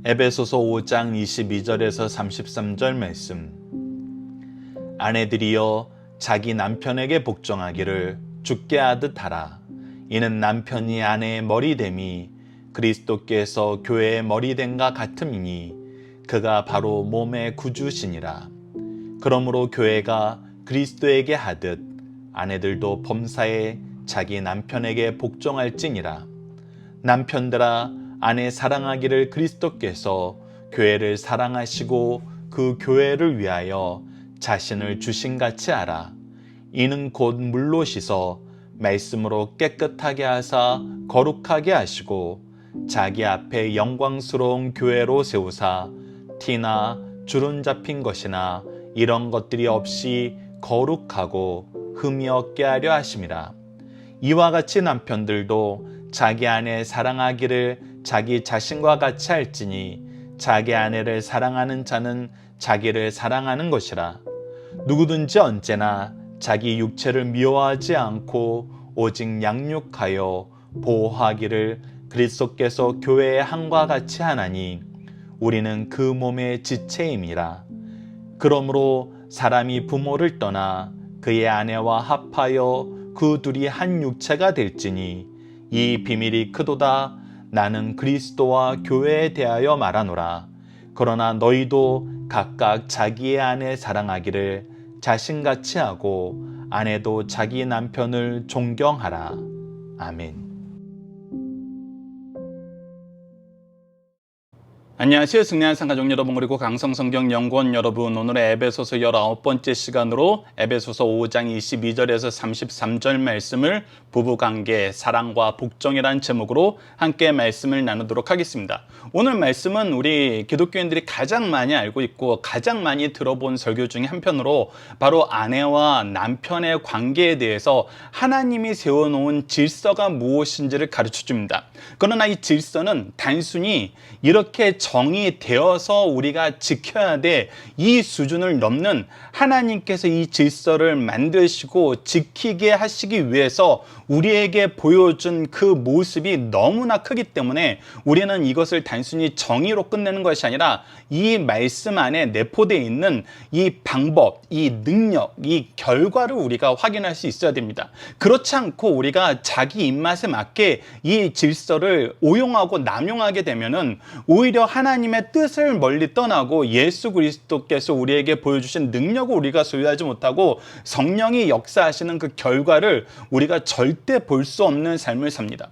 에베소서 5장 22절에서 33절 말씀. 아내들이여 자기 남편에게 복종하기를 주께 하듯 하라. 이는 남편이 아내의 머리됨이 그리스도께서 교회의 머리됨과 같음이니 그가 바로 몸의 구주시니라. 그러므로 교회가 그리스도에게 하듯 아내들도 범사에 자기 남편에게 복종할지니라. 남편들아 아내 사랑하기를 그리스도께서 교회를 사랑하시고 그 교회를 위하여 자신을 주신같이 하라. 이는 곧 물로 씻어 말씀으로 깨끗하게 하사 거룩하게 하시고 자기 앞에 영광스러운 교회로 세우사 티나 주름 잡힌 것이나 이런 것들이 없이 거룩하고 흠이 없게 하려 하심이라. 이와 같이 남편들도 자기 아내 사랑하기를 자기 자신과 같이 할지니 자기 아내를 사랑하는 자는 자기를 사랑하는 것이라. 누구든지 언제나 자기 육체를 미워하지 않고 오직 양육하여 보호하기를 그리스도께서 교회의 한과 같이 하나니 우리는 그 몸의 지체임이라. 그러므로 사람이 부모를 떠나 그의 아내와 합하여 그 둘이 한 육체가 될지니 이 비밀이 크도다. 나는 그리스도와 교회에 대하여 말하노라. 그러나 너희도 각각 자기의 아내 사랑하기를 자신같이 하고 아내도 자기 남편을 존경하라. 아멘. 안녕하세요. 승리한 상가족 여러분, 그리고 강성성경연구원 여러분, 오늘의 에베소서 19번째 시간으로 에베소서 5장 22절에서 33절 말씀을 부부관계, 사랑과 복종이라는 제목으로 함께 말씀을 나누도록 하겠습니다. 오늘 말씀은 우리 기독교인들이 가장 많이 알고 있고 가장 많이 들어본 설교 중에 한편으로 바로 아내와 남편의 관계에 대해서 하나님이 세워놓은 질서가 무엇인지를 가르쳐줍니다. 그러나 이 질서는 단순히 이렇게 정이 되어서 우리가 지켜야 돼 이 수준을 넘는 하나님께서 이 질서를 만드시고 지키게 하시기 위해서 우리에게 보여준 그 모습이 너무나 크기 때문에 우리는 이것을 단순히 정의로 끝내는 것이 아니라 이 말씀 안에 내포되어 있는 이 방법, 이 능력, 이 결과를 우리가 확인할 수 있어야 됩니다. 그렇지 않고 우리가 자기 입맛에 맞게 이 질서를 오용하고 남용하게 되면은 오히려 하나님의 뜻을 멀리 떠나고 예수 그리스도께서 우리에게 보여주신 능력을 우리가 소유하지 못하고 성령이 역사하시는 그 결과를 우리가 절대 볼 수 없는 삶을 삽니다.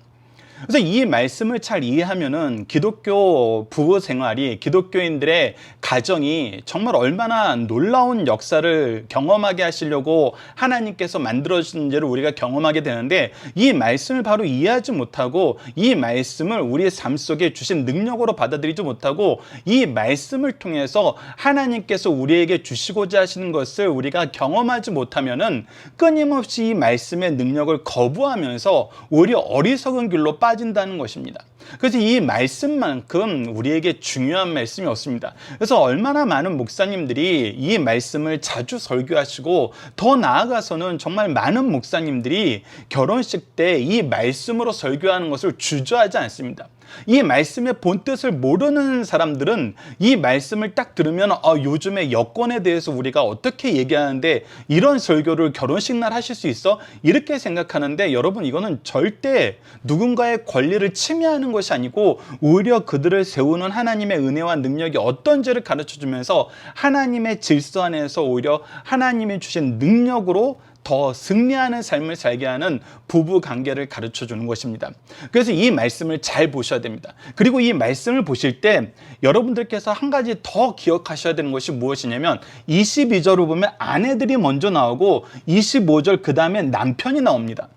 그래서 이 말씀을 잘 이해하면은 기독교 부부 생활이, 기독교인들의 가정이 정말 얼마나 놀라운 역사를 경험하게 하시려고 하나님께서 만들어주신지를 우리가 경험하게 되는데, 이 말씀을 바로 이해하지 못하고 이 말씀을 우리의 삶 속에 주신 능력으로 받아들이지 못하고 이 말씀을 통해서 하나님께서 우리에게 주시고자 하시는 것을 우리가 경험하지 못하면은 끊임없이 이 말씀의 능력을 거부하면서 오히려 어리석은 길로 빠진다는 것입니다. 그래서 이 말씀만큼 우리에게 중요한 말씀이 없습니다. 그래서 얼마나 많은 목사님들이 이 말씀을 자주 설교하시고, 더 나아가서는 정말 많은 목사님들이 결혼식 때 이 말씀으로 설교하는 것을 주저하지 않습니다. 이 말씀의 본뜻을 모르는 사람들은 이 말씀을 딱 들으면 요즘에 여권에 대해서 우리가 어떻게 얘기하는데 이런 설교를 결혼식 날 하실 수 있어? 이렇게 생각하는데, 여러분, 이거는 절대 누군가의 권리를 침해하는 것이 아니고 오히려 그들을 세우는 하나님의 은혜와 능력이 어떤지를 가르쳐주면서 하나님의 질서 안에서 오히려 하나님이 주신 능력으로 더 승리하는 삶을 살게 하는 부부 관계를 가르쳐 주는 것입니다. 그래서 이 말씀을 잘 보셔야 됩니다. 그리고 이 말씀을 보실 때 여러분들께서 한 가지 더 기억하셔야 되는 것이 무엇이냐면, 22절을 보면 아내들이 먼저 나오고 25절 그 다음에 남편이 나옵니다.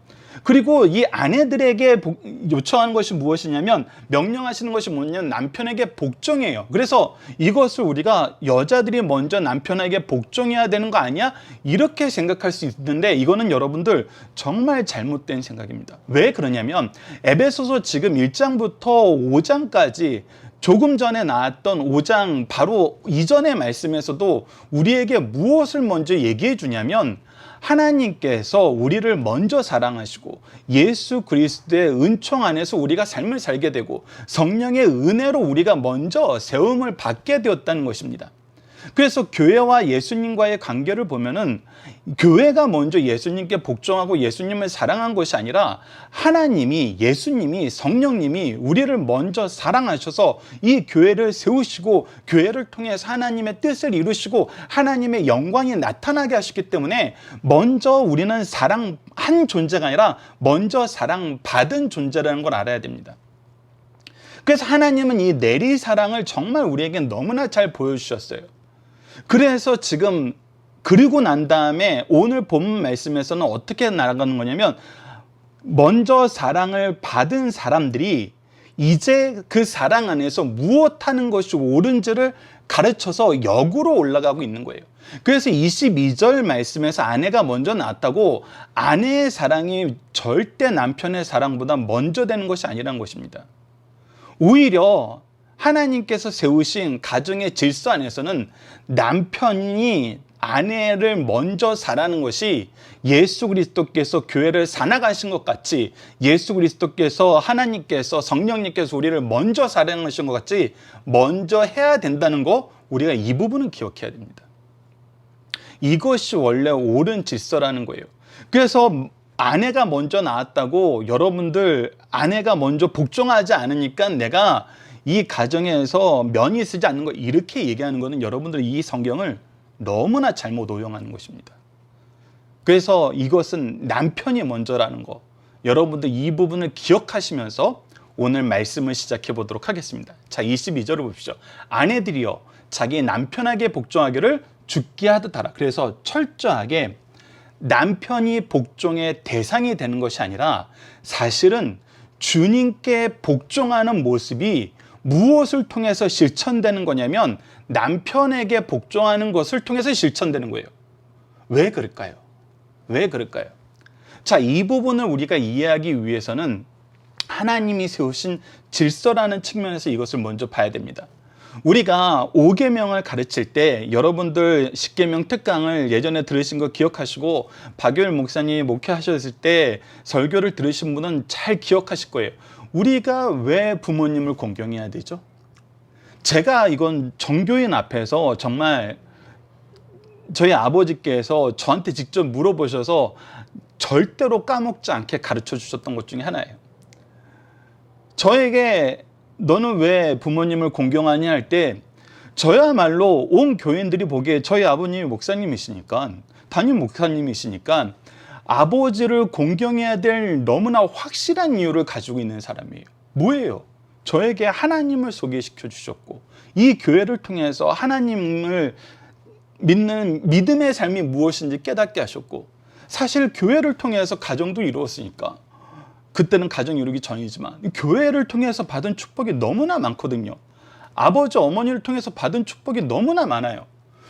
그리고 이 아내들에게 요청하는 것이 무엇이냐면, 명령하시는 것이 뭐냐면 남편에게 복종해요. 그래서 이것을 우리가 여자들이 먼저 남편에게 복종해야 되는 거 아니야? 이렇게 생각할 수 있는데, 이거는 여러분들 정말 잘못된 생각입니다. 왜 그러냐면 에베소서 지금 1장부터 5장까지 조금 전에 나왔던 5장 바로 이전의 말씀에서도 우리에게 무엇을 먼저 얘기해 주냐면, 하나님께서 우리를 먼저 사랑하시고 예수 그리스도의 은총 안에서 우리가 삶을 살게 되고 성령의 은혜로 우리가 먼저 세움을 받게 되었다는 것입니다. 그래서 교회와 예수님과의 관계를 보면은 교회가 먼저 예수님께 복종하고 예수님을 사랑한 것이 아니라 하나님이, 예수님이, 성령님이 우리를 먼저 사랑하셔서 이 교회를 세우시고 교회를 통해서 하나님의 뜻을 이루시고 하나님의 영광이 나타나게 하셨기 때문에 먼저 우리는 사랑한 존재가 아니라 먼저 사랑받은 존재라는 걸 알아야 됩니다. 그래서 하나님은 이 내리 사랑을 정말 우리에게 너무나 잘 보여주셨어요. 그래서 지금 그리고 난 다음에 오늘 본문 말씀에서는 어떻게 나아가는 거냐면 먼저 사랑을 받은 사람들이 이제 그 사랑 안에서 무엇하는 것이 옳은지를 가르쳐서 역으로 올라가고 있는 거예요. 그래서 22절 말씀에서 아내가 먼저 낳았다고 아내의 사랑이 절대 남편의 사랑보다 먼저 되는 것이 아니라는 것입니다. 오히려 하나님께서 세우신 가정의 질서 안에서는 남편이 아내를 먼저 사랑하는 것이 예수 그리스도께서 교회를 사나가신 것 같이 예수 그리스도께서 하나님께서 성령님께서 우리를 먼저 사랑하신 것 같이 먼저 해야 된다는 거 우리가 이 부분은 기억해야 됩니다. 이것이 원래 옳은 질서라는 거예요. 그래서 아내가 먼저 낳았다고 여러분들 아내가 먼저 복종하지 않으니까 내가 이 가정에서 면이 쓰지 않는 거 이렇게 얘기하는 것은 여러분들이 이 성경을 너무나 잘못 오용하는 것입니다. 그래서 이것은 남편이 먼저라는 거 여러분들 이 부분을 기억하시면서 오늘 말씀을 시작해 보도록 하겠습니다. 자, 22절을 보십시오. 아내들이여 자기 남편에게 복종하기를 죽게 하듯 하라. 그래서 철저하게 남편이 복종의 대상이 되는 것이 아니라 사실은 주님께 복종하는 모습이 무엇을 통해서 실천되는 거냐면 남편에게 복종하는 것을 통해서 실천되는 거예요. 왜 그럴까요? 왜 그럴까요? 자, 이 부분을 우리가 이해하기 위해서는 하나님이 세우신 질서라는 측면에서 이것을 먼저 봐야 됩니다. 우리가 5계명을 가르칠 때 여러분들 10계명 특강을 예전에 들으신 거 기억하시고 박효일 목사님이 목회하셨을 때 설교를 들으신 분은 잘 기억하실 거예요. 우리가 왜 부모님을 공경해야 되죠? 제가 이건 정교인 앞에서 정말 저희 아버지께서 저한테 직접 물어보셔서 절대로 까먹지 않게 가르쳐 주셨던 것 중에 하나예요. 저에게 너는 왜 부모님을 공경하냐 할 때 저야말로 온 교인들이 보기에 저희 아버님이 목사님이시니까 담임 목사님이시니까 아버지를 공경해야 될 너무나 확실한 이유를 가지고 있는 사람이에요. 뭐예요? 저에게 하나님을 소개시켜 주셨고 이 교회를 통해서 하나님을 믿는 믿음의 삶이 무엇인지 깨닫게 하셨고 사실 교회를 통해서 가정도 이루었으니까 그때는 가정 이루기 전이지만 교회를 통해서 받은 축복이 너무나 많거든요. 아버지 어머니를 통해서 받은 축복이 너무나 많아요.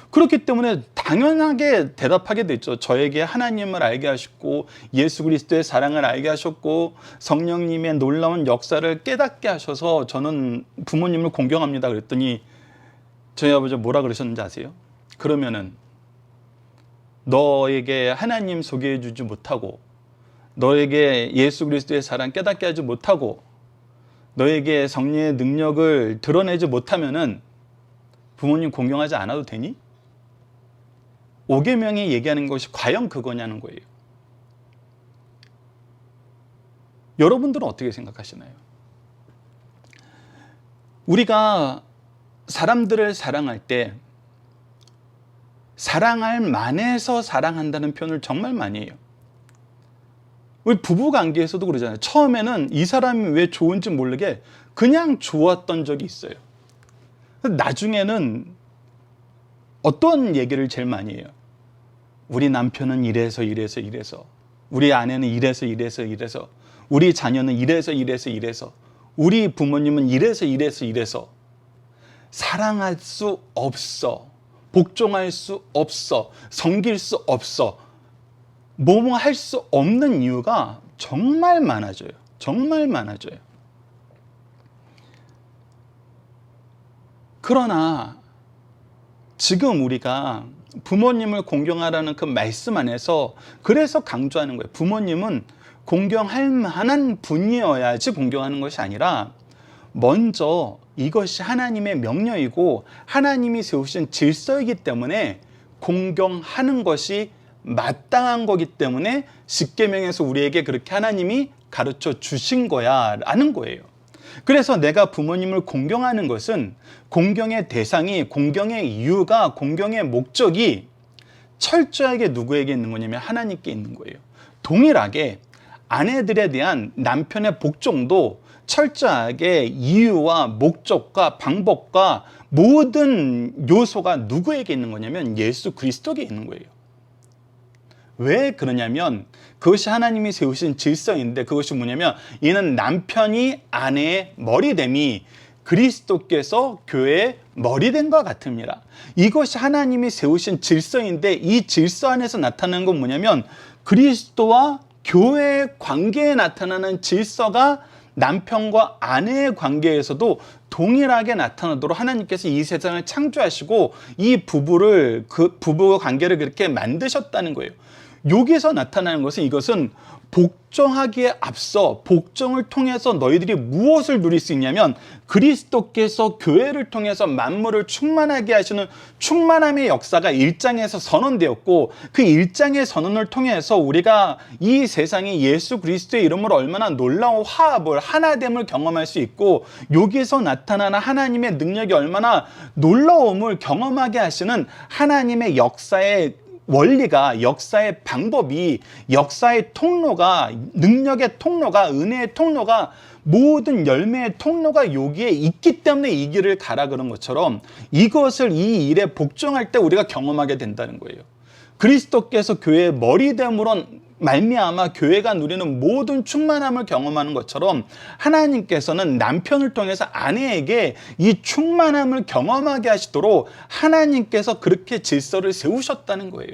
그렇기 때문에 당연하게 대답하게 됐죠. 저에게 하나님을 알게 하셨고 예수 그리스도의 사랑을 알게 하셨고 성령님의 놀라운 역사를 깨닫게 하셔서 저는 부모님을 공경합니다. 그랬더니 저희 아버지가 뭐라 그러셨는지 아세요? 그러면은 너에게 하나님 소개해 주지 못하고 너에게 예수 그리스도의 사랑 깨닫게 하지 못하고 너에게 성령의 능력을 드러내지 못하면은 부모님 공경하지 않아도 되니? 5계명이 얘기하는 것이 과연 그거냐는 거예요. 여러분들은 어떻게 생각하시나요? 우리가 사람들을 사랑할 때 사랑할 만해서 사랑한다는 표현을 정말 많이 해요. 우리 부부 관계에서도 그러잖아요. 처음에는 이 사람이 왜 좋은지 모르게 그냥 좋았던 적이 있어요. 나중에는 어떤 얘기를 제일 많이 해요? 우리 남편은 이래서 우리 아내는 이래서 우리 자녀는 이래서 우리 부모님은 이래서 사랑할 수 없어, 복종할 수 없어, 섬길 수 없어, 뭐뭐 할 수 없는 이유가 정말 많아져요. 정말 많아져요. 그러나 지금 우리가 부모님을 공경하라는 그 말씀 안에서 그래서 강조하는 거예요. 부모님은 공경할 만한 분이어야지 공경하는 것이 아니라 먼저 이것이 하나님의 명령이고 하나님이 세우신 질서이기 때문에 공경하는 것이 마땅한 거기 때문에 십계명에서 우리에게 그렇게 하나님이 가르쳐 주신 거야 라는 거예요. 그래서 내가 부모님을 공경하는 것은 공경의 대상이, 공경의 이유가, 공경의 목적이 철저하게 누구에게 있는 거냐면 하나님께 있는 거예요. 동일하게 아내들에 대한 남편의 복종도 철저하게 이유와 목적과 방법과 모든 요소가 누구에게 있는 거냐면 예수 그리스도에게 있는 거예요. 왜 그러냐면 그것이 하나님이 세우신 질서인데, 그것이 뭐냐면 이는 남편이 아내의 머리됨이 그리스도께서 교회의 머리됨과 같습니다. 이것이 하나님이 세우신 질서인데, 이 질서 안에서 나타나는 건 뭐냐면 그리스도와 교회의 관계에 나타나는 질서가 남편과 아내의 관계에서도 동일하게 나타나도록 하나님께서 이 세상을 창조하시고 이 부부를, 그 부부 관계를 그렇게 만드셨다는 거예요. 여기서 나타나는 것은, 이것은 복종하기에 앞서 복종을 통해서 너희들이 무엇을 누릴 수 있냐면 그리스도께서 교회를 통해서 만물을 충만하게 하시는 충만함의 역사가 1장에서 선언되었고, 그 1장의 선언을 통해서 우리가 이 세상에 예수 그리스도의 이름으로 얼마나 놀라운 화합을, 하나됨을 경험할 수 있고, 여기서 나타나는 하나님의 능력이 얼마나 놀라움을 경험하게 하시는 하나님의 역사의 원리가, 역사의 방법이, 역사의 통로가, 능력의 통로가, 은혜의 통로가, 모든 열매의 통로가 여기에 있기 때문에 이 길을 가라 그런 것처럼 이것을, 이 일에 복종할 때 우리가 경험하게 된다는 거예요. 그리스도께서 교회의 머리됨으로 말미암아 교회가 누리는 모든 충만함을 경험하는 것처럼 하나님께서는 남편을 통해서 아내에게 이 충만함을 경험하게 하시도록 하나님께서 그렇게 질서를 세우셨다는 거예요.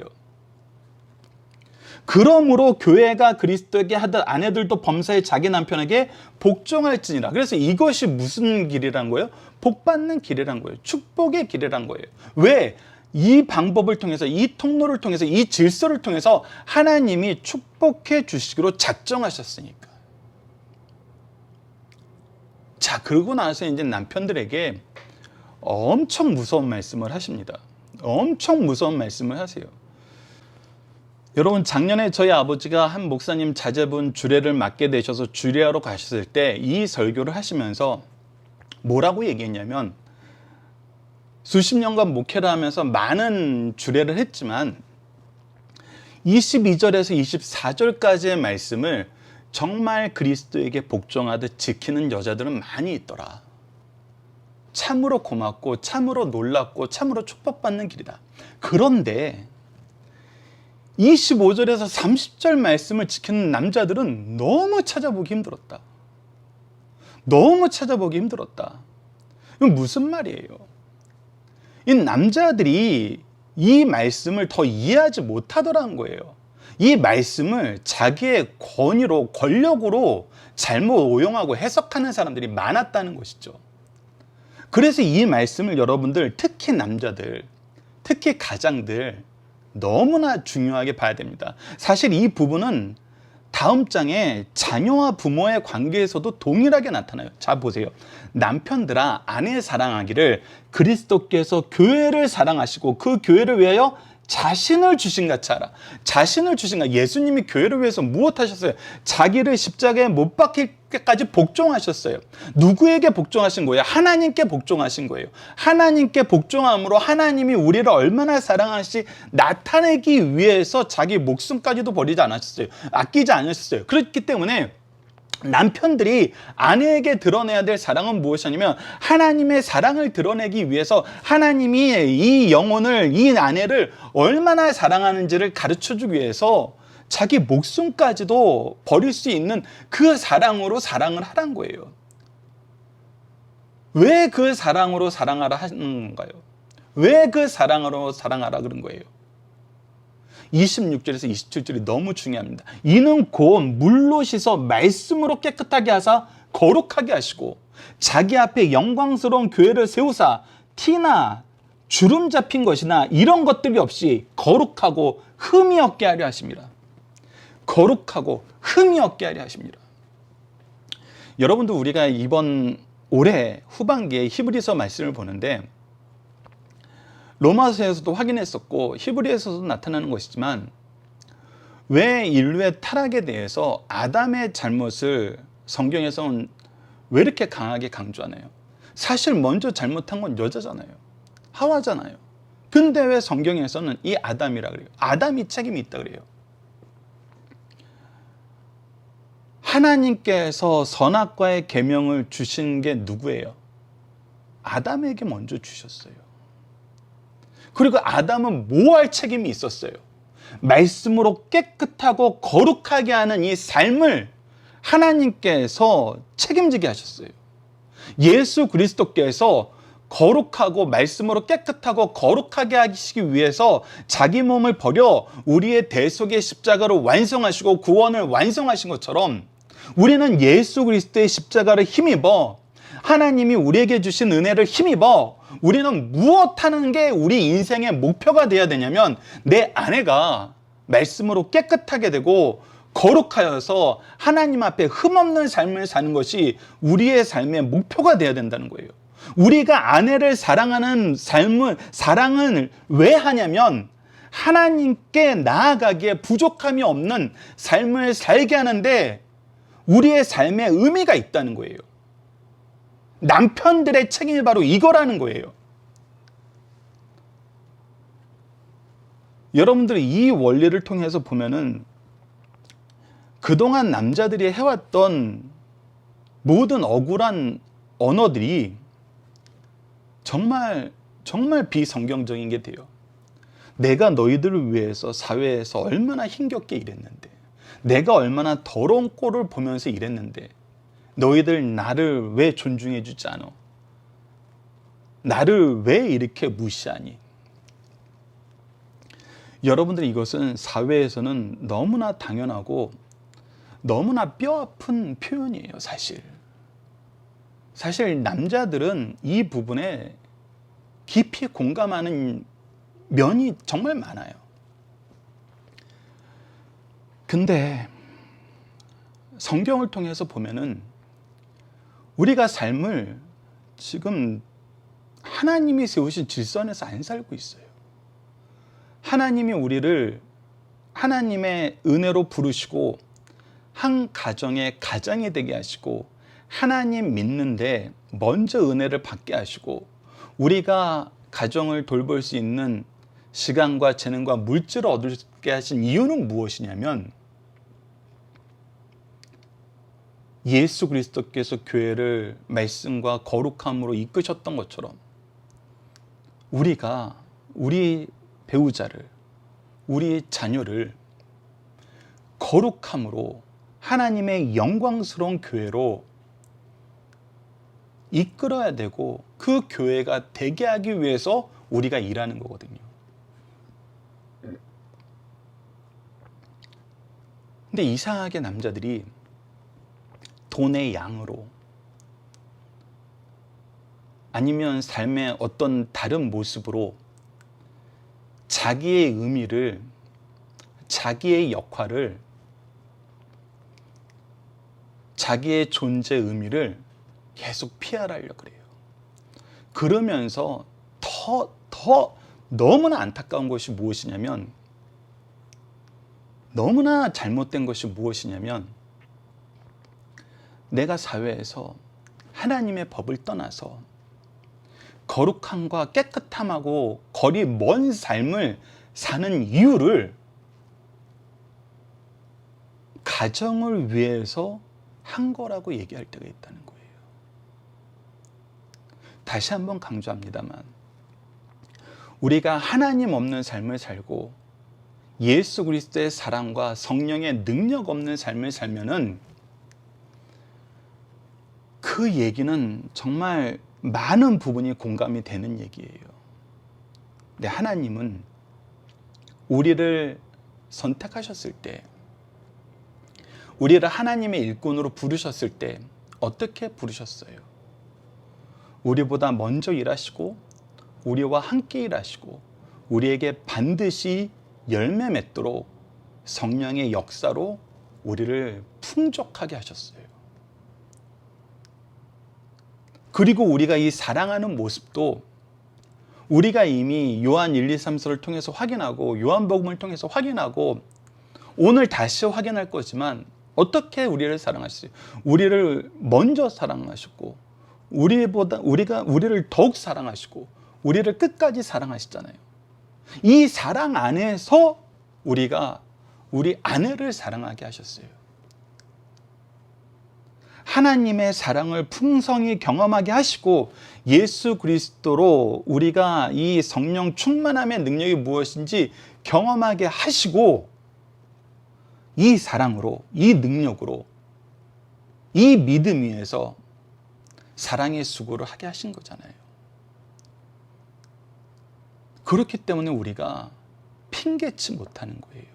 그러므로 교회가 그리스도에게 하듯 아내들도 범사에 자기 남편에게 복종할지니라. 그래서 이것이 무슨 길이란 거예요? 복받는 길이란 거예요. 축복의 길이란 거예요. 왜? 이 방법을 통해서, 이 통로를 통해서, 이 질서를 통해서 하나님이 축복해 주시기로 작정하셨으니까. 자, 그러고 나서 이제 남편들에게 엄청 무서운 말씀을 하십니다. 엄청 무서운 말씀을 하세요. 여러분, 작년에 저희 아버지가 한 목사님 자제분 주례를 맡게 되셔서 주례하러 가셨을 때 이 설교를 하시면서 뭐라고 얘기했냐면, 수십 년간 목회를 하면서 많은 주례를 했지만 22절에서 24절까지의 말씀을 정말 그리스도에게 복종하듯 지키는 여자들은 많이 있더라. 참으로 고맙고 참으로 놀랍고 참으로 축복받는 길이다. 그런데 25절에서 30절 말씀을 지키는 남자들은 너무 찾아보기 힘들었다. 너무 찾아보기 힘들었다. 이건 무슨 말이에요? 이 남자들이 이 말씀을 더 이해하지 못하더라는 거예요. 이 말씀을 자기의 권위로, 권력으로 잘못 오용하고 해석하는 사람들이 많았다는 것이죠. 그래서 이 말씀을 여러분들, 특히 남자들, 특히 가장들 너무나 중요하게 봐야 됩니다. 사실 이 부분은 다음 장에 자녀와 부모의 관계에서도 동일하게 나타나요. 자, 보세요. 남편들아, 아내 사랑하기를 그리스도께서 교회를 사랑하시고 그 교회를 위하여 자신을 주신 같이 하라. 자신을 주신 것. 예수님이 교회를 위해서 무엇 하셨어요? 자기를 십자가에 못 박힐 때까지 복종하셨어요. 누구에게 복종하신 거예요? 하나님께 복종하신 거예요. 하나님께 복종함으로 하나님이 우리를 얼마나 사랑하시 나타내기 위해서 자기 목숨까지도 버리지 않으셨어요. 아끼지 않으셨어요. 그렇기 때문에 남편들이 아내에게 드러내야 될 사랑은 무엇이냐면 하나님의 사랑을 드러내기 위해서 하나님이 이 영혼을, 이 아내를 얼마나 사랑하는지를 가르쳐주기 위해서 자기 목숨까지도 버릴 수 있는 그 사랑으로 사랑을 하란 거예요. 왜 그 사랑으로 사랑하라 하는 건가요? 왜 그 사랑으로 사랑하라 그런 거예요? 26절에서 27절이 너무 중요합니다. 이는 곧 물로 씻어 말씀으로 깨끗하게 하사 거룩하게 하시고 자기 앞에 영광스러운 교회를 세우사 티나 주름 잡힌 것이나 이런 것들이 없이 거룩하고 흠이 없게 하려 하십니다. 거룩하고 흠이 없게 하려 하십니다. 여러분도 우리가 이번 올해 후반기에 히브리서 말씀을 보는데 로마서에서도 확인했었고 히브리에서도 나타나는 것이지만 왜 인류의 타락에 대해서 아담의 잘못을 성경에서는 왜 이렇게 강하게 강조하나요? 사실 먼저 잘못한 건 여자잖아요. 하와잖아요. 근데 왜 성경에서는 이 아담이라 그래요? 아담이 책임이 있다 그래요. 하나님께서 선악과의 계명을 주신 게 누구예요? 아담에게 먼저 주셨어요. 그리고 아담은 뭐 할 책임이 있었어요? 말씀으로 깨끗하고 거룩하게 하는 이 삶을 하나님께서 책임지게 하셨어요. 예수 그리스도께서 거룩하고 말씀으로 깨끗하고 거룩하게 하시기 위해서 자기 몸을 버려 우리의 대속의 십자가를 완성하시고 구원을 완성하신 것처럼 우리는 예수 그리스도의 십자가를 힘입어 하나님이 우리에게 주신 은혜를 힘입어 우리는 무엇 하는 게 우리 인생의 목표가 되어야 되냐면 내 아내가 말씀으로 깨끗하게 되고 거룩하여서 하나님 앞에 흠없는 삶을 사는 것이 우리의 삶의 목표가 되어야 된다는 거예요. 우리가 아내를 사랑하는 사랑을 왜 하냐면 하나님께 나아가기에 부족함이 없는 삶을 살게 하는데 우리의 삶에 의미가 있다는 거예요. 남편들의 책임이 바로 이거라는 거예요. 여러분들이 이 원리를 통해서 보면은 그동안 남자들이 해왔던 모든 억울한 언어들이 정말 비성경적인 게 돼요. 내가 너희들을 위해서 사회에서 얼마나 힘겹게 일했는데, 내가 얼마나 더러운 꼴을 보면서 일했는데 너희들 나를 왜 존중해 주지 않아? 나를 왜 이렇게 무시하니? 여러분들 이것은 사회에서는 너무나 당연하고 너무나 뼈아픈 표현이에요. 사실 남자들은 이 부분에 깊이 공감하는 면이 정말 많아요. 근데 성경을 통해서 보면은 우리가 삶을 지금 하나님이 세우신 질서 안에서 안 살고 있어요. 하나님이 우리를 하나님의 은혜로 부르시고 한 가정의 가장이 되게 하시고 하나님 믿는데 먼저 은혜를 받게 하시고 우리가 가정을 돌볼 수 있는 시간과 재능과 물질을 얻게 하신 이유는 무엇이냐면 예수 그리스도께서 교회를 말씀과 거룩함으로 이끄셨던 것처럼 우리가 우리 배우자를 우리 자녀를 거룩함으로 하나님의 영광스러운 교회로 이끌어야 되고 그 교회가 되게 하기 위해서 우리가 일하는 거거든요. 근데 이상하게 남자들이 돈의 양으로 아니면 삶의 어떤 다른 모습으로 자기의 의미를, 자기의 역할을, 자기의 존재 의미를 계속 피하려고 그래요. 그러면서 더 너무나 안타까운 것이 무엇이냐면, 너무나 잘못된 것이 무엇이냐면, 내가 사회에서 하나님의 법을 떠나서 거룩함과 깨끗함하고 거리 먼 삶을 사는 이유를 가정을 위해서 한 거라고 얘기할 때가 있다는 거예요. 다시 한번 강조합니다만 우리가 하나님 없는 삶을 살고 예수 그리스도의 사랑과 성령의 능력 없는 삶을 살면은 그 얘기는 정말 많은 부분이 공감이 되는 얘기예요. 근데 하나님은 우리를 선택하셨을 때, 우리를 하나님의 일꾼으로 부르셨을 때 어떻게 부르셨어요? 우리보다 먼저 일하시고 우리와 함께 일하시고 우리에게 반드시 열매 맺도록 성령의 역사로 우리를 풍족하게 하셨어요. 그리고 우리가 이 사랑하는 모습도 우리가 이미 요한 1, 2, 3서를 통해서 확인하고 요한복음을 통해서 확인하고 오늘 다시 확인할 거지만 어떻게 우리를 사랑하시죠? 우리를 먼저 사랑하셨고 우리를 더욱 사랑하시고 우리를 끝까지 사랑하시잖아요. 이 사랑 안에서 우리가 우리 아내를 사랑하게 하셨어요. 하나님의 사랑을 풍성히 경험하게 하시고 예수 그리스도로 우리가 이 성령 충만함의 능력이 무엇인지 경험하게 하시고 이 사랑으로, 이 능력으로, 이 믿음 위에서 사랑의 수고를 하게 하신 거잖아요. 그렇기 때문에 우리가 핑계치 못하는 거예요.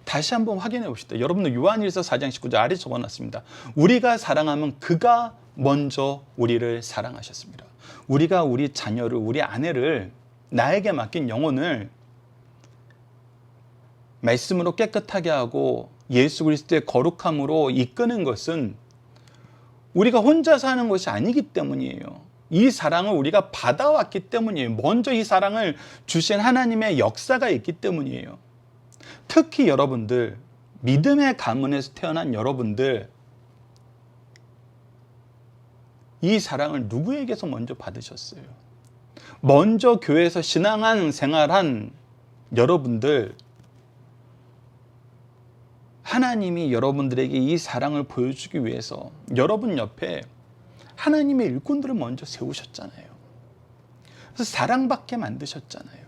다시 한번 확인해 봅시다. 여러분들 요한일서 4장 19절 아래 적어놨습니다. 우리가 사랑하면 그가 먼저 우리를 사랑하셨습니다. 우리가 우리 자녀를, 우리 아내를, 나에게 맡긴 영혼을 말씀으로 깨끗하게 하고 예수 그리스도의 거룩함으로 이끄는 것은 우리가 혼자 사는 것이 아니기 때문이에요. 이 사랑을 우리가 받아왔기 때문이에요. 먼저 이 사랑을 주신 하나님의 역사가 있기 때문이에요. 특히 여러분들, 믿음의 가문에서 태어난 여러분들, 이 사랑을 누구에게서 먼저 받으셨어요? 먼저 교회에서 신앙한 생활한 여러분들, 하나님이 여러분들에게 이 사랑을 보여주기 위해서 여러분 옆에 하나님의 일꾼들을 먼저 세우셨잖아요. 그래서 사랑받게 만드셨잖아요.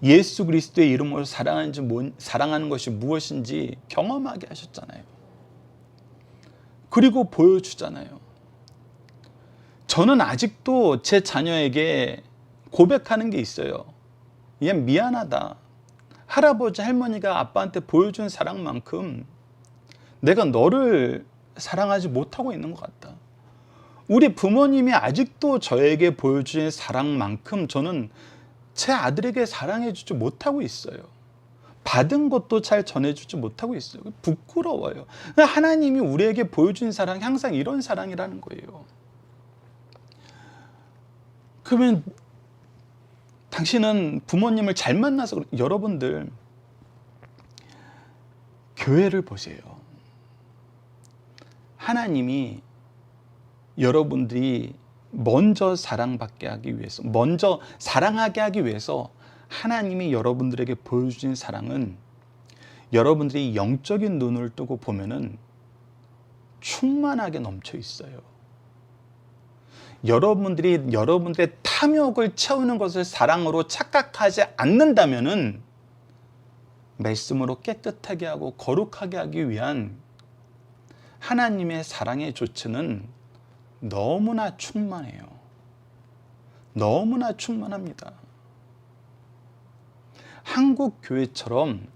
예수 그리스도의 이름으로 사랑하는 것이 무엇인지 경험하게 하셨잖아요. 그리고 보여주잖아요. 저는 아직도 제 자녀에게 고백하는 게 있어요. 얘 미안하다. 할아버지 할머니가 아빠한테 보여준 사랑만큼 내가 너를 사랑하지 못하고 있는 것 같다. 우리 부모님이 아직도 저에게 보여주신 사랑만큼 저는 제 아들에게 사랑해주지 못하고 있어요. 받은 것도 잘 전해주지 못하고 있어요. 부끄러워요. 하나님이 우리에게 보여준 사랑이 항상 이런 사랑이라는 거예요. 그러면 당신은 부모님을 잘 만나서 여러분들 교회를 보세요. 하나님이 여러분들이 먼저 사랑받게 하기 위해서, 먼저 사랑하게 하기 위해서 하나님이 여러분들에게 보여주신 사랑은 여러분들이 영적인 눈을 뜨고 보면은 충만하게 넘쳐 있어요. 여러분들의 탐욕을 채우는 것을 사랑으로 착각하지 않는다면은 말씀으로 깨끗하게 하고 거룩하게 하기 위한 하나님의 사랑의 조치는 너무나 충만해요. 너무나 충만합니다. 한국 교회처럼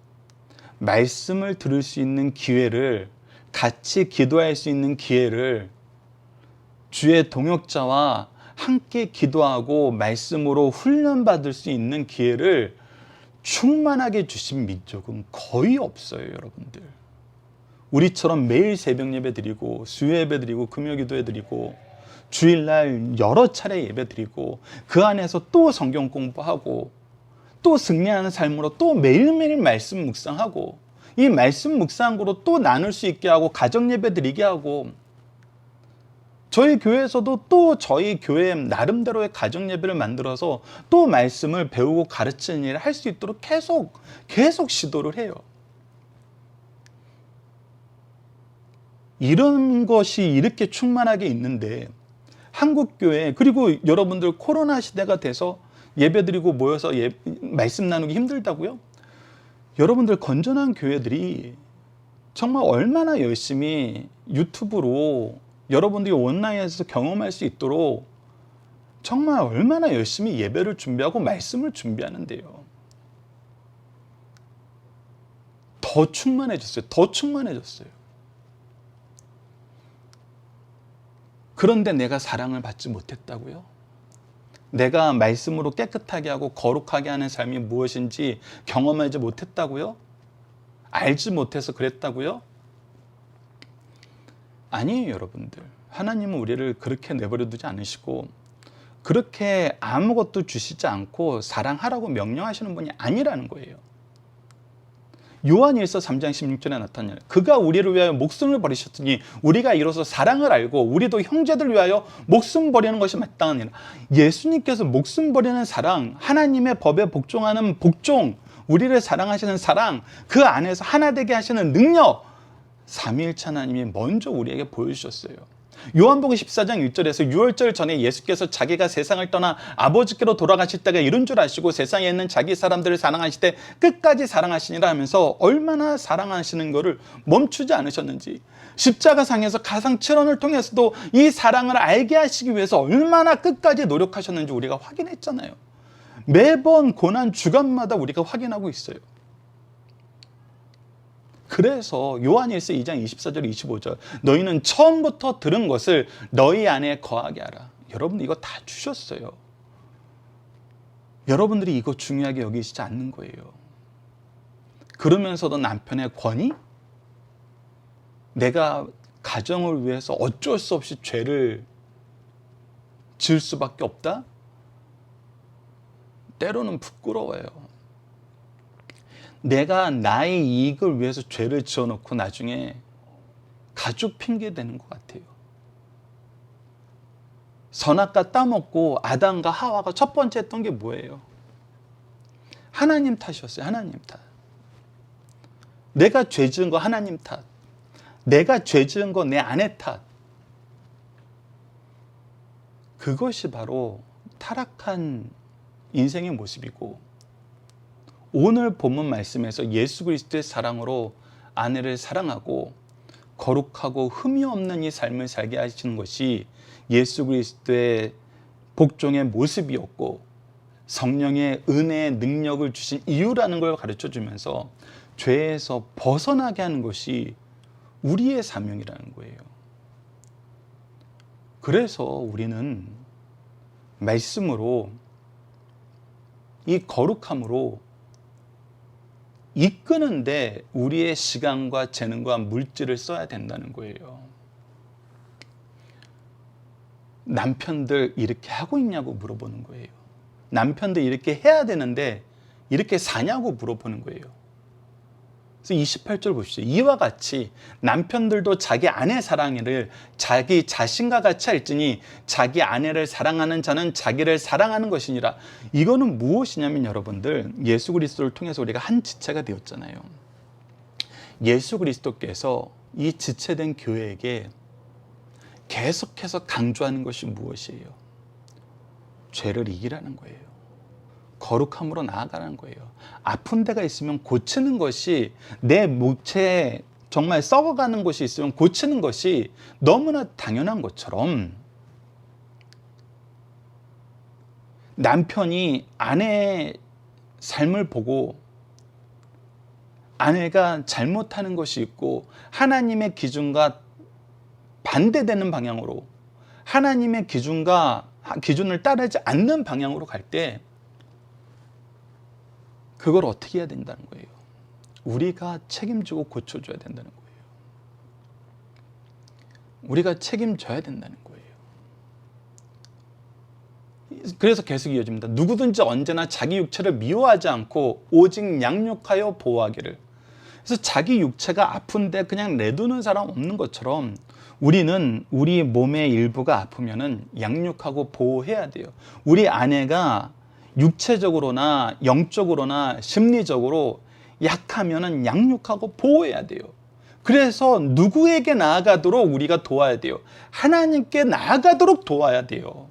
말씀을 들을 수 있는 기회를, 같이 기도할 수 있는 기회를, 주의 동역자와 함께 기도하고 말씀으로 훈련받을 수 있는 기회를 충만하게 주신 민족은 거의 없어요, 여러분들. 우리처럼 매일 새벽 예배 드리고 수요 예배 드리고 금요 기도 드리고 주일날 여러 차례 예배 드리고 그 안에서 또 성경 공부하고 또 승리하는 삶으로 또 매일매일 말씀 묵상하고 이 말씀 묵상으로 또 나눌 수 있게 하고 가정 예배 드리게 하고 저희 교회에서도 또 저희 교회 나름대로의 가정 예배를 만들어서 또 말씀을 배우고 가르치는 일을 할 수 있도록 계속 시도를 해요. 이런 것이 이렇게 충만하게 있는데 한국 교회, 그리고 여러분들 코로나 시대가 돼서 예배드리고 모여서 말씀 나누기 힘들다고요? 여러분들 건전한 교회들이 정말 얼마나 열심히 유튜브로 여러분들이 온라인에서 경험할 수 있도록 정말 얼마나 열심히 예배를 준비하고 말씀을 준비하는데요. 더 충만해졌어요. 더 충만해졌어요. 그런데 내가 사랑을 받지 못했다고요? 내가 말씀으로 깨끗하게 하고 거룩하게 하는 삶이 무엇인지 경험하지 못했다고요? 알지 못해서 그랬다고요? 아니에요, 여러분들. 하나님은 우리를 그렇게 내버려 두지 않으시고 그렇게 아무것도 주시지 않고 사랑하라고 명령하시는 분이 아니라는 거예요. 요한일서 3장 16절에 나타나요. 그가 우리를 위하여 목숨을 버리셨으니 우리가 이로써 사랑을 알고 우리도 형제들을 위하여 목숨 버리는 것이 마땅하니라. 예수님께서 목숨 버리는 사랑, 하나님의 법에 복종하는 복종, 우리를 사랑하시는 사랑, 그 안에서 하나 되게 하시는 능력, 삼위일체 하나님이 먼저 우리에게 보여주셨어요. 요한복음 14장 1절에서 유월절 전에 예수께서 자기가 세상을 떠나 아버지께로 돌아가실 때가 이른 줄 아시고 세상에 있는 자기 사람들을 사랑하실 때 끝까지 사랑하시니라 하면서 얼마나 사랑하시는 것을 멈추지 않으셨는지, 십자가상에서 가상 7원을 통해서도 이 사랑을 알게 하시기 위해서 얼마나 끝까지 노력하셨는지 우리가 확인했잖아요. 매번 고난 주간마다 우리가 확인하고 있어요. 그래서 요한일서 2장 24절 25절 너희는 처음부터 들은 것을 너희 안에 거하게 하라. 여러분 이거 다 주셨어요. 여러분들이 이거 중요하게 여기시지 않는 거예요. 그러면서도 남편의 권위? 내가 가정을 위해서 어쩔 수 없이 죄를 지을 수밖에 없다? 때로는 부끄러워요. 내가 나의 이익을 위해서 죄를 지어놓고 나중에 가족 핑계 대는 것 같아요. 선악과 따먹고 아담과 하와가 첫 번째 했던 게 뭐예요? 하나님 탓이었어요. 하나님 탓. 내가 죄 지은 거 하나님 탓. 내가 죄 지은 거 내 아내 탓. 그것이 바로 타락한 인생의 모습이고, 오늘 본문 말씀에서 예수 그리스도의 사랑으로 아내를 사랑하고 거룩하고 흠이 없는 이 삶을 살게 하시는 것이 예수 그리스도의 복종의 모습이었고 성령의 은혜의 능력을 주신 이유라는 걸 가르쳐 주면서 죄에서 벗어나게 하는 것이 우리의 사명이라는 거예요. 그래서 우리는 말씀으로, 이 거룩함으로 이끄는데 우리의 시간과 재능과 물질을 써야 된다는 거예요. 남편들 이렇게 하고 있냐고 물어보는 거예요. 남편들 이렇게 해야 되는데 이렇게 사냐고 물어보는 거예요. 그래서 28절 보십시오. 이와 같이 남편들도 자기 아내 사랑을 자기 자신과 같이 할지니 자기 아내를 사랑하는 자는 자기를 사랑하는 것이니라. 이거는 무엇이냐면 여러분들, 예수 그리스도를 통해서 우리가 한 지체가 되었잖아요. 예수 그리스도께서 이 지체된 교회에게 계속해서 강조하는 것이 무엇이에요? 죄를 이기라는 거예요. 거룩함으로 나아가는 거예요. 아픈 데가 있으면 고치는 것이, 내 목체에 정말 썩어가는 것이 있으면 고치는 것이 너무나 당연한 것처럼, 남편이 아내의 삶을 보고 아내가 잘못하는 것이 있고 하나님의 기준과 반대되는 방향으로, 하나님의 기준을 따르지 않는 방향으로 갈 때 그걸 어떻게 해야 된다는 거예요? 우리가 책임지고 고쳐줘야 된다는 거예요. 우리가 책임져야 된다는 거예요. 그래서 계속 이어집니다. 누구든지 언제나 자기 육체를 미워하지 않고 오직 양육하여 보호하기를. 그래서 자기 육체가 아픈데 그냥 내두는 사람 없는 것처럼 우리는 우리 몸의 일부가 아프면은 양육하고 보호해야 돼요. 우리 아내가 육체적으로나 영적으로나 심리적으로 약하면은 양육하고 보호해야 돼요. 그래서 누구에게 나아가도록 우리가 도와야 돼요. 하나님께 나아가도록 도와야 돼요.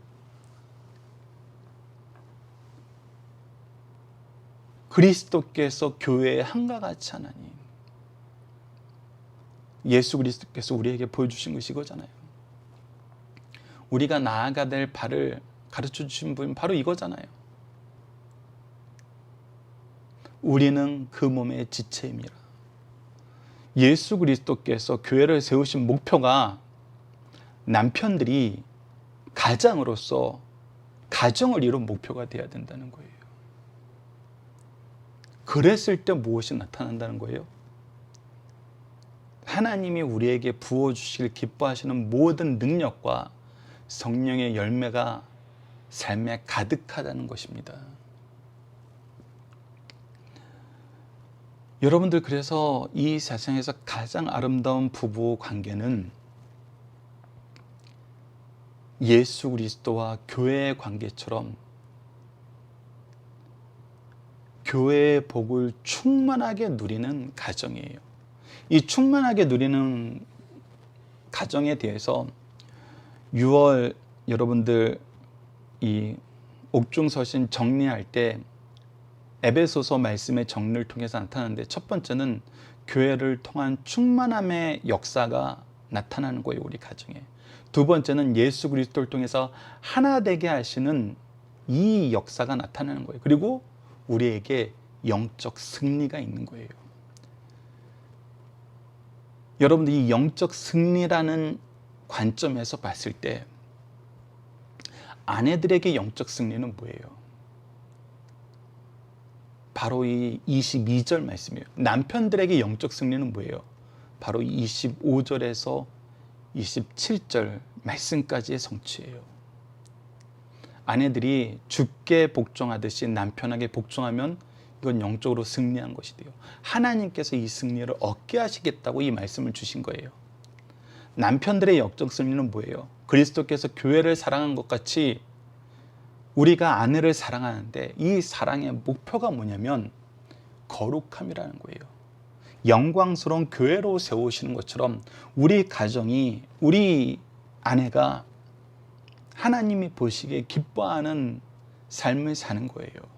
그리스도께서 교회의 한과 같이 하나님, 예수 그리스도께서 우리에게 보여주신 것이 이거잖아요. 우리가 나아가야 될 바를 가르쳐 주신 분 바로 이거잖아요. 우리는 그 몸의 지체입니다. 예수 그리스도께서 교회를 세우신 목표가 남편들이 가장으로서 가정을 이룬 목표가 되어야 된다는 거예요. 그랬을 때 무엇이 나타난다는 거예요? 하나님이 우리에게 부어주실 기뻐하시는 모든 능력과 성령의 열매가 삶에 가득하다는 것입니다. 여러분들, 그래서 이 세상에서 가장 아름다운 부부 관계는 예수 그리스도와 교회의 관계처럼 교회의 복을 충만하게 누리는 가정이에요. 이 충만하게 누리는 가정에 대해서 6월 여러분들 이 옥중서신 정리할 때 에베소서 말씀의 정리를 통해서 나타나는데, 첫 번째는 교회를 통한 충만함의 역사가 나타나는 거예요, 우리 가정에. 두 번째는 예수 그리스도를 통해서 하나 되게 하시는 이 역사가 나타나는 거예요. 그리고 우리에게 영적 승리가 있는 거예요. 여러분들, 이 영적 승리라는 관점에서 봤을 때 아내들에게 영적 승리는 뭐예요? 바로 이 22절 말씀이에요. 남편들에게 영적 승리는 뭐예요? 바로 25절에서 27절 말씀까지의 성취예요. 아내들이 주께 복종하듯이 남편에게 복종하면 이건 영적으로 승리한 것이 돼요. 하나님께서 이 승리를 얻게 하시겠다고 이 말씀을 주신 거예요. 남편들의 영적 승리는 뭐예요? 그리스도께서 교회를 사랑한 것 같이 우리가 아내를 사랑하는데, 이 사랑의 목표가 뭐냐면 거룩함이라는 거예요. 영광스러운 교회로 세우시는 것처럼 우리 가정이, 우리 아내가 하나님이 보시기에 기뻐하는 삶을 사는 거예요.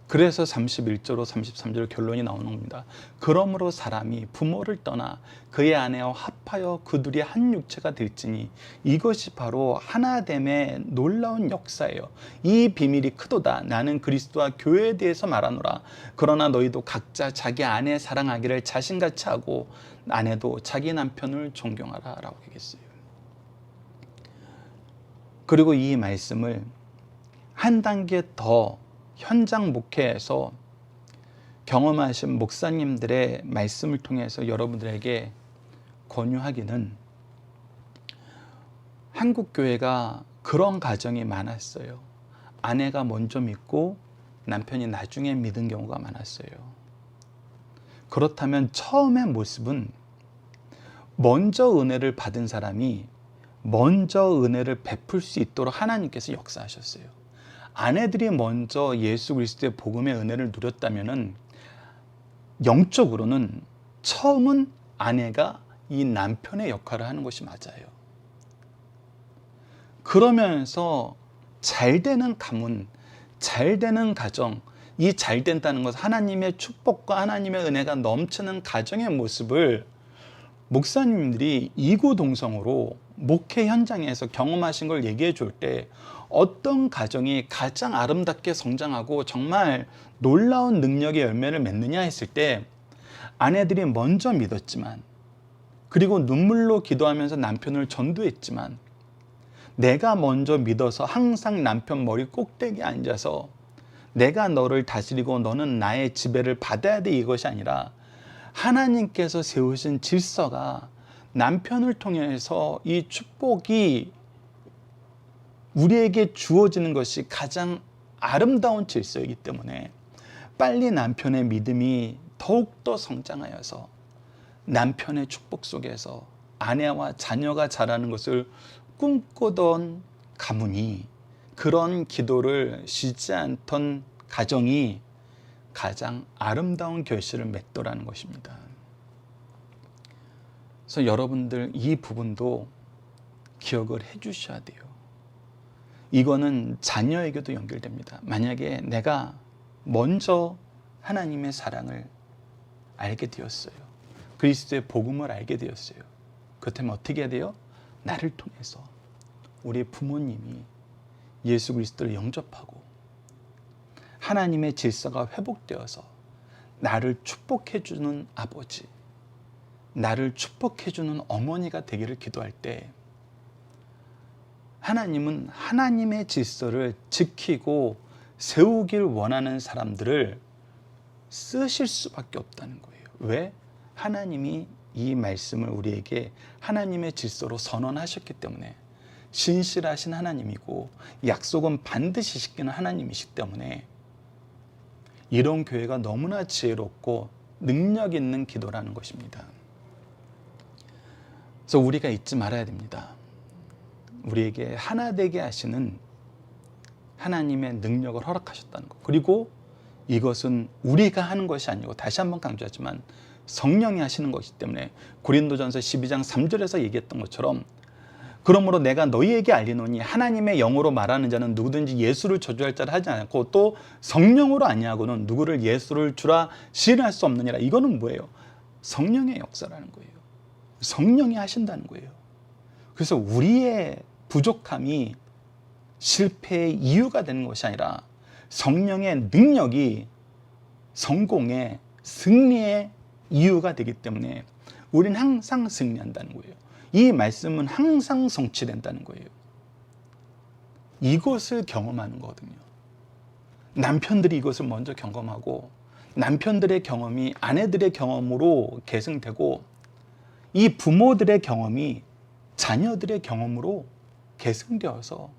그래서 31절로 33절 결론이 나오는 겁니다. 그러므로 사람이 부모를 떠나 그의 아내와 합하여 그둘이 한 육체가 될지니 이것이 바로 하나됨의 놀라운 역사예요. 이 비밀이 크도다. 나는 그리스도와 교회에 대해서 말하노라. 그러나 너희도 각자 자기 아내 사랑하기를 자신같이 하고 아내도 자기 남편을 존경하라 라고 얘기했어요. 그리고 이 말씀을 한 단계 더 현장 목회에서 경험하신 목사님들의 말씀을 통해서 여러분들에게 권유하기는, 한국 교회가 그런 가정이 많았어요. 아내가 먼저 믿고 남편이 나중에 믿은 경우가 많았어요. 그렇다면 처음의 모습은 먼저 은혜를 받은 사람이 먼저 은혜를 베풀 수 있도록 하나님께서 역사하셨어요. 아내들이 먼저 예수 그리스도의 복음의 은혜를 누렸다면은 영적으로는 처음은 아내가 이 남편의 역할을 하는 것이 맞아요. 그러면서 잘 되는 가문, 잘 되는 가정, 이 잘 된다는 것은 하나님의 축복과 하나님의 은혜가 넘치는 가정의 모습을 목사님들이 이구동성으로 목회 현장에서 경험하신 걸 얘기해 줄 때, 어떤 가정이 가장 아름답게 성장하고 정말 놀라운 능력의 열매를 맺느냐 했을 때, 아내들이 먼저 믿었지만, 그리고 눈물로 기도하면서 남편을 전도했지만, 내가 먼저 믿어서 항상 남편 머리 꼭대기에 앉아서 내가 너를 다스리고 너는 나의 지배를 받아야 돼, 이것이 아니라 하나님께서 세우신 질서가 남편을 통해서 이 축복이 우리에게 주어지는 것이 가장 아름다운 질서이기 때문에 빨리 남편의 믿음이 더욱더 성장하여서 남편의 축복 속에서 아내와 자녀가 자라는 것을 꿈꾸던 가문이, 그런 기도를 쉬지 않던 가정이 가장 아름다운 결실을 맺더라는 것입니다. 그래서 여러분들 이 부분도 기억을 해 주셔야 돼요. 이거는 자녀에게도 연결됩니다. 만약에 내가 먼저 하나님의 사랑을 알게 되었어요. 그리스도의 복음을 알게 되었어요. 그렇다면 어떻게 해야 돼요? 나를 통해서 우리 부모님이 예수 그리스도를 영접하고 하나님의 질서가 회복되어서 나를 축복해 주는 아버지, 나를 축복해주는 어머니가 되기를 기도할 때 하나님은 하나님의 질서를 지키고 세우길 원하는 사람들을 쓰실 수밖에 없다는 거예요. 왜? 하나님이 이 말씀을 우리에게 하나님의 질서로 선언하셨기 때문에, 신실하신 하나님이고 약속은 반드시 지키는 하나님이시기 때문에 이런 교회가 너무나 지혜롭고 능력 있는 기도라는 것입니다. 그래서 우리가 잊지 말아야 됩니다. 우리에게 하나 되게 하시는 하나님의 능력을 허락하셨다는 것. 그리고 이것은 우리가 하는 것이 아니고, 다시 한번 강조하지만 성령이 하시는 것이기 때문에 고린도전서 12장 3절에서 얘기했던 것처럼, 그러므로 내가 너희에게 알리노니 하나님의 영으로 말하는 자는 누구든지 예수를 저주할 자를 하지 않고 또 성령으로 아니하고는 누구를 예수를 주라 시인할 수 없느니라. 이거는 뭐예요? 성령의 역사라는 거예요. 성령이 하신다는 거예요. 그래서 우리의 부족함이 실패의 이유가 되는 것이 아니라 성령의 능력이 성공의, 승리의 이유가 되기 때문에 우리는 항상 승리한다는 거예요. 이 말씀은 항상 성취된다는 거예요. 이것을 경험하는 거거든요. 남편들이 이것을 먼저 경험하고, 남편들의 경험이 아내들의 경험으로 계승되고, 이 부모들의 경험이 자녀들의 경험으로 계승되어서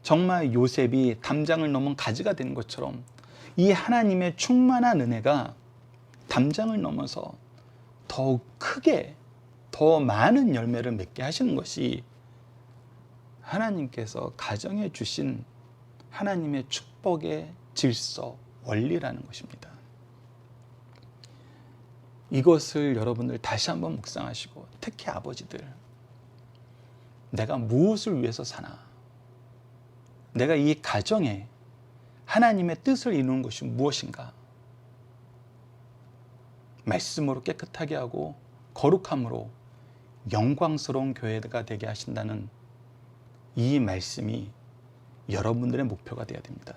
정말 요셉이 담장을 넘은 가지가 되는 것처럼 이 하나님의 충만한 은혜가 담장을 넘어서 더욱 크게, 더 많은 열매를 맺게 하시는 것이 하나님께서 가정에 주신 하나님의 축복의 질서, 원리라는 것입니다. 이것을 여러분들 다시 한번 묵상하시고, 특히 아버지들, 내가 무엇을 위해서 사나? 내가 이 가정에 하나님의 뜻을 이루는 것이 무엇인가? 말씀으로 깨끗하게 하고 거룩함으로 영광스러운 교회가 되게 하신다는 이 말씀이 여러분들의 목표가 되어야 됩니다.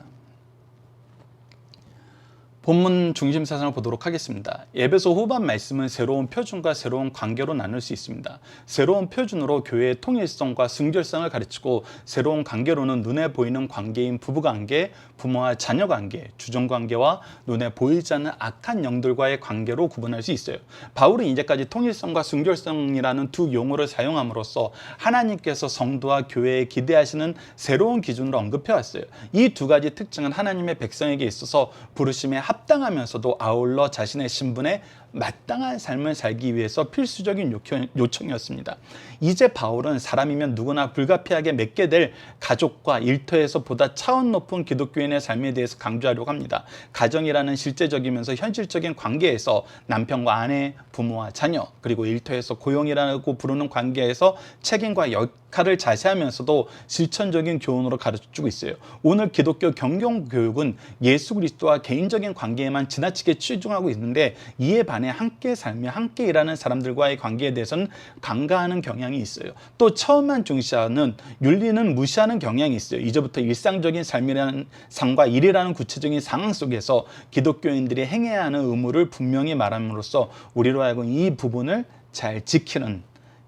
본문 중심 사상을 보도록 하겠습니다. 에베소 후반 말씀은 새로운 표준과 새로운 관계로 나눌 수 있습니다. 새로운 표준으로 교회의 통일성과 순결성을 가르치고, 새로운 관계로는 눈에 보이는 관계인 부부관계, 부모와 자녀관계, 주종관계와 눈에 보이지 않는 악한 영들과의 관계로 구분할 수 있어요. 바울은 이제까지 통일성과 순결성이라는 두 용어를 사용함으로써 하나님께서 성도와 교회에 기대하시는 새로운 기준으로 언급해왔어요. 이 두 가지 특징은 하나님의 백성에게 있어서 부르심에 합당하면서도 아울러 자신의 신분에 마땅한 삶을 살기 위해서 필수적인 요청이었습니다. 이제 바울은 사람이면 누구나 불가피하게 맺게 될 가족과 일터에서 보다 차원 높은 기독교인의 삶에 대해서 강조하려고 합니다. 가정이라는 실제적이면서 현실적인 관계에서 남편과 아내, 부모와 자녀, 그리고 일터에서 고용이라고 부르는 관계에서 책임과 역할을 자세하면서도 실천적인 교훈으로 가르쳐주고 있어요. 오늘 기독교 경영교육은 예수 그리스도와 개인적인 관계에만 지나치게 치중하고 있는데, 이에 반해 함께 살며 함께 일하는 사람들과의 관계에 대해서는 간과하는 경향이 있어요. 또 처음만 중시하는, 윤리는 무시하는 경향이 있어요. 이제부터 일상적인 삶과 일이라는 구체적인 상황 속에서 기독교인들이 행해야 하는 의무를 분명히 말함으로써 우리로 하여금 이 부분을 잘 지키는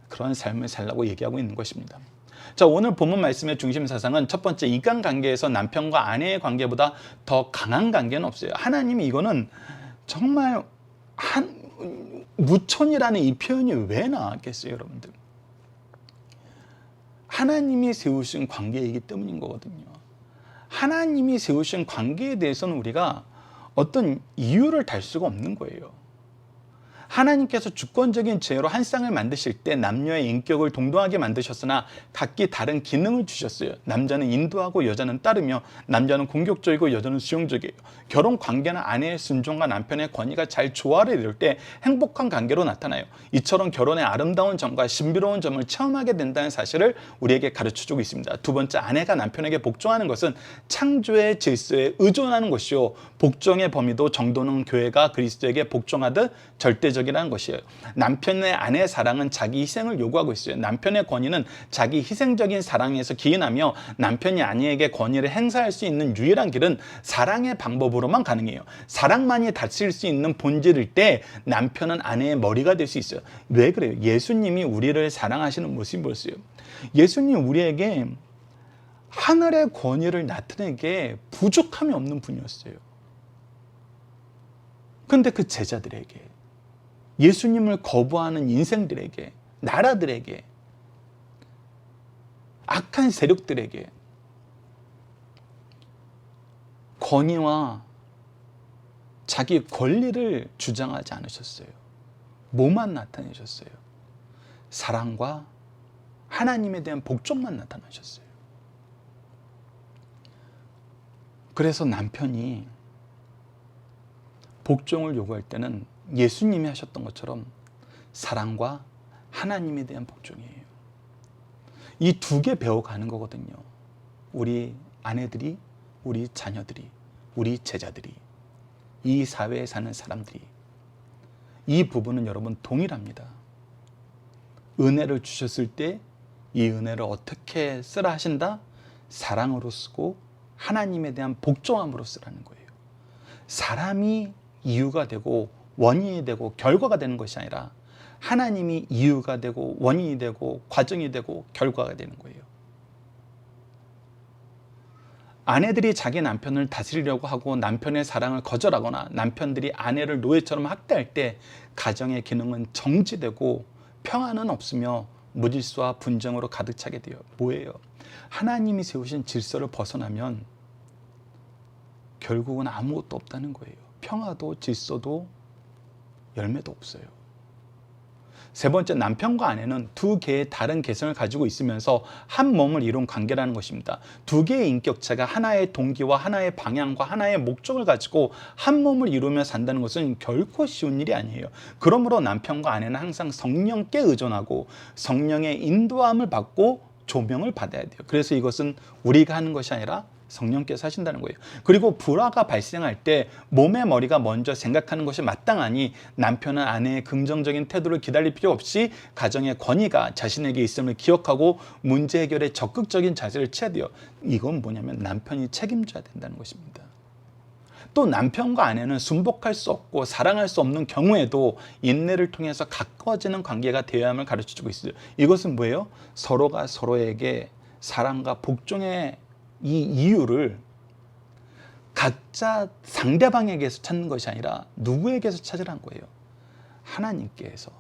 그런 삶을 살라고 얘기하고 있는 것입니다. 자, 오늘 본문 말씀의 중심 사상은 첫 번째, 인간관계에서 남편과 아내의 관계보다 더 강한 관계는 없어요. 하나님이 이거는 정말 무천이라는 이 표현이 왜 나왔겠어요, 여러분들? 하나님이 세우신 관계이기 때문인 거거든요. 하나님이 세우신 관계에 대해서는 우리가 어떤 이유를 달 수가 없는 거예요. 하나님께서 주권적인 지혜로 한 쌍을 만드실 때 남녀의 인격을 동등하게 만드셨으나 각기 다른 기능을 주셨어요. 남자는 인도하고 여자는 따르며, 남자는 공격적이고 여자는 수용적이에요. 결혼 관계는 아내의 순종과 남편의 권위가 잘 조화를 이룰 때 행복한 관계로 나타나요. 이처럼 결혼의 아름다운 점과 신비로운 점을 체험하게 된다는 사실을 우리에게 가르쳐주고 있습니다. 두 번째, 아내가 남편에게 복종하는 것은 창조의 질서에 의존하는 것이요, 복종의 범위도 정도는 교회가 그리스도에게 복종하듯 절대적 자기주적이라는 것이에요. 남편의 아내의 사랑은 자기 희생을 요구하고 있어요. 남편의 권위는 자기 희생적인 사랑에서 기인하며 남편이 아내에게 권위를 행사할 수 있는 유일한 길은 사랑의 방법으로만 가능해요. 사랑만이 다스릴 수 있는 본질일 때 남편은 아내의 머리가 될 수 있어요. 왜 그래요? 예수님이 우리를 사랑하시는 모습이 보였어요. 예수님이 우리에게 하늘의 권위를 나타내게 부족함이 없는 분이었어요. 그런데 그 제자들에게, 예수님을 거부하는 인생들에게, 나라들에게, 악한 세력들에게 권위와 자기 권리를 주장하지 않으셨어요. 뭐만 나타내셨어요? 사랑과 하나님에 대한 복종만 나타나셨어요. 그래서 남편이 복종을 요구할 때는 예수님이 하셨던 것처럼 사랑과 하나님에 대한 복종이에요. 이 두 개 배워가는 거거든요. 우리 아내들이, 우리 자녀들이, 우리 제자들이, 이 사회에 사는 사람들이. 이 부분은 여러분 동일합니다. 은혜를 주셨을 때 이 은혜를 어떻게 쓰라 하신다? 사랑으로 쓰고 하나님에 대한 복종함으로 쓰라는 거예요. 사람이 이유가 되고 원인이 되고 결과가 되는 것이 아니라 하나님이 이유가 되고 원인이 되고 과정이 되고 결과가 되는 거예요. 아내들이 자기 남편을 다스리려고 하고 남편의 사랑을 거절하거나 남편들이 아내를 노예처럼 학대할 때 가정의 기능은 정지되고 평안은 없으며 무질서와 분쟁으로 가득 차게 돼요. 뭐예요? 하나님이 세우신 질서를 벗어나면 결국은 아무것도 없다는 거예요. 평화도 질서도 열매도 없어요. 세 번째, 남편과 아내는 두 개의 다른 개성을 가지고 있으면서 한 몸을 이룬 관계라는 것입니다. 두 개의 인격체가 하나의 동기와 하나의 방향과 하나의 목적을 가지고 한 몸을 이루며 산다는 것은 결코 쉬운 일이 아니에요. 그러므로 남편과 아내는 항상 성령께 의존하고 성령의 인도함을 받고 조명을 받아야 돼요. 그래서 이것은 우리가 하는 것이 아니라 성령께서 하신다는 거예요. 그리고 불화가 발생할 때 몸의 머리가 먼저 생각하는 것이 마땅하니 남편은 아내의 긍정적인 태도를 기다릴 필요 없이 가정의 권위가 자신에게 있음을 기억하고 문제 해결에 적극적인 자세를 취해야 돼요. 이건 뭐냐면 남편이 책임져야 된다는 것입니다. 또 남편과 아내는 순복할 수 없고 사랑할 수 없는 경우에도 인내를 통해서 가까워지는 관계가 되어야함을 가르쳐주고 있어요. 이것은 뭐예요? 서로가 서로에게 사랑과 복종의 이 이유를 각자 상대방에게서 찾는 것이 아니라 누구에게서 찾으라는 거예요? 하나님께서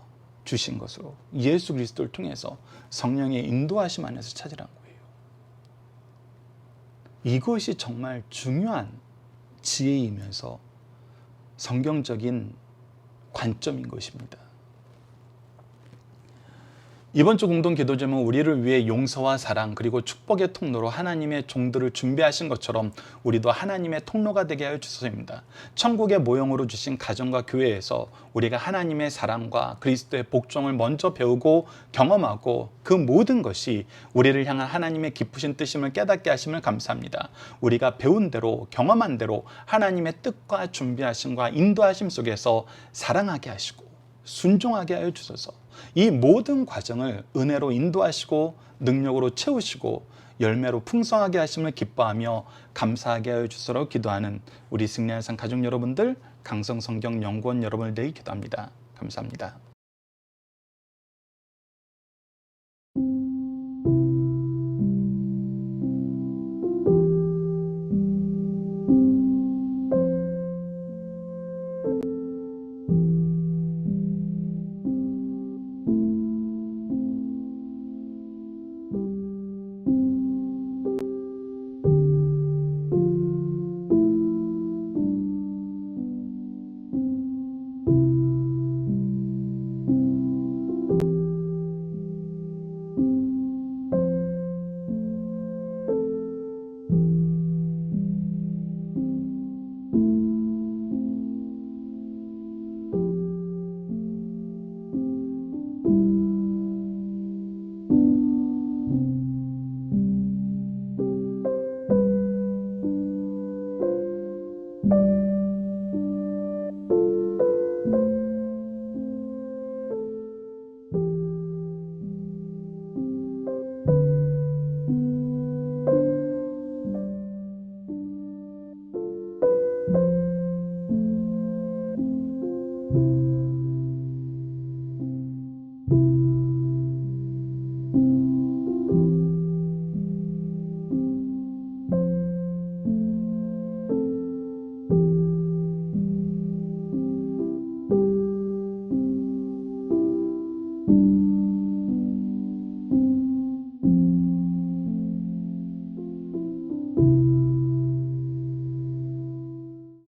주신 것으로 예수 그리스도를 통해서 성령의 인도하심 안에서 찾으라는 거예요. 이것이 정말 중요한 지혜이면서 성경적인 관점인 것입니다. 이번 주 공동 기도 제목은 우리를 위해 용서와 사랑 그리고 축복의 통로로 하나님의 종들을 준비하신 것처럼 우리도 하나님의 통로가 되게 하여 주소서입니다. 천국의 모형으로 주신 가정과 교회에서 우리가 하나님의 사랑과 그리스도의 복종을 먼저 배우고 경험하고 그 모든 것이 우리를 향한 하나님의 깊으신 뜻임을 깨닫게 하심을 감사합니다. 우리가 배운 대로 경험한 대로 하나님의 뜻과 준비하심과 인도하심 속에서 사랑하게 하시고 순종하게 하여 주소서. 이 모든 과정을 은혜로 인도하시고 능력으로 채우시고 열매로 풍성하게 하심을 기뻐하며 감사하게 하여 주소서 기도하는 우리 승리한 상 가족 여러분들, 강성성경연구원 여러분을 대해 기도합니다. 감사합니다.